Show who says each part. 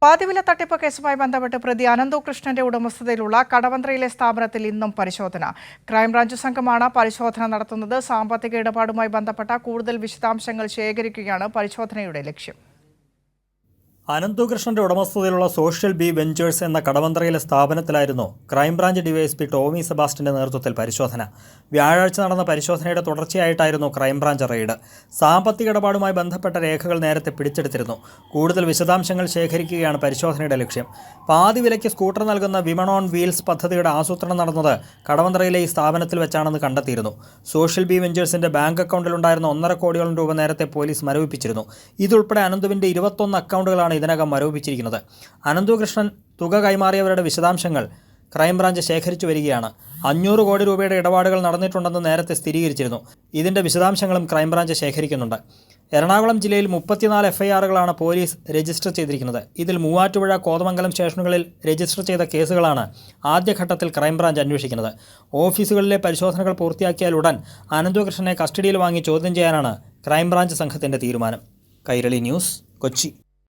Speaker 1: പാതിവില തട്ടിപ്പ് കേസുമായി ബന്ധപ്പെട്ട് പ്രതി അനന്തകൃഷ്ണന്റെ ഉടമസ്ഥതയിലുള്ള കടവന്ത്രയിലെ സ്ഥാപനത്തിൽ ഇന്നും പരിശോധന. ക്രൈംബ്രാഞ്ച് സംഘമാണ് പരിശോധന നടത്തുന്നത്. സാമ്പത്തിക ഇടപാടുമായി ബന്ധപ്പെട്ട കൂടുതൽ വിശദാംശങ്ങൾ ശേഖരിക്കുകയാണ് പരിശോധനയുടെ ലക്ഷ്യം.
Speaker 2: അനന്തകൃഷ്ണന്റെ ഉടമസ്ഥതയിലുള്ള സോഷ്യൽ ബി വെഞ്ചേഴ്സ് എന്ന കടവന്ത്രയിലെ സ്ഥാപനത്തിലായിരുന്നു ക്രൈംബ്രാഞ്ച് ഡിവൈഎസ്പി ടോമി സെബാസ്റ്റ്യന്റെ നേതൃത്വത്തിൽ പരിശോധന. വ്യാഴാഴ്ച നടന്ന പരിശോധനയുടെ തുടർച്ചയായിട്ടായിരുന്നു ക്രൈംബ്രാഞ്ച് റെയ്ഡ്. സാമ്പത്തിക ഇടപാടുമായി ബന്ധപ്പെട്ട രേഖകൾ നേരത്തെ പിടിച്ചെടുത്തിരുന്നു. കൂടുതൽ വിശദാംശങ്ങൾ ശേഖരിക്കുകയാണ് പരിശോധനയുടെ ലക്ഷ്യം. പാതി വിലയ്ക്ക് സ്കൂട്ടർ നൽകുന്ന വിമൺ ഓൺ വീൽസ് പദ്ധതിയുടെ ആസൂത്രണം നടന്നത് കടവന്ത്രയിലെ ഈ സ്ഥാപനത്തിൽ വെച്ചാണെന്ന് കണ്ടെത്തിയിരുന്നു. സോഷ്യൽ ബി വെഞ്ചേഴ്സിന്റെ ബാങ്ക് അക്കൗണ്ടിലുണ്ടായിരുന്ന 1.5 കോടിയോളം രൂപ നേരത്തെ പോലീസ് മരവിപ്പിച്ചിരുന്നു. ഇതുൾപ്പെടെ അനന്തുവിന്റെ 21 അക്കൗണ്ടുകളാണ് ഇതിനകം മരവിപ്പിച്ചിരിക്കുന്നത്. അനന്തകൃഷ്ണൻ തുക കൈമാറിയവരുടെ വിശദാംശങ്ങൾ ക്രൈംബ്രാഞ്ച് ശേഖരിച്ചു വരികയാണ്. 500 കോടി രൂപയുടെ ഇടപാടുകൾ നടന്നിട്ടുണ്ടെന്ന് നേരത്തെ സ്ഥിരീകരിച്ചിരുന്നു. ഇതിന്റെ വിശദാംശങ്ങളും ക്രൈംബ്രാഞ്ച് ശേഖരിക്കുന്നുണ്ട്. എറണാകുളം ജില്ലയിൽ 34 എഫ്ഐആറുകളാണ് പോലീസ് രജിസ്റ്റർ ചെയ്തിരിക്കുന്നത്. ഇതിൽ മൂവാറ്റുപുഴ, കോതമംഗലം സ്റ്റേഷനുകളിൽ രജിസ്റ്റർ ചെയ്ത കേസുകളാണ് ആദ്യഘട്ടത്തിൽ ക്രൈംബ്രാഞ്ച് അന്വേഷിക്കുന്നത്. ഓഫീസുകളിലെ പരിശോധനകൾ പൂർത്തിയാക്കിയാൽ ഉടൻ അനന്തകൃഷ്ണനെ കസ്റ്റഡിയിൽ വാങ്ങി ചോദ്യം ചെയ്യാനാണ് ക്രൈംബ്രാഞ്ച് സംഘത്തിന്റെ തീരുമാനം. കൈരളി ന്യൂസ്, കൊച്ചി.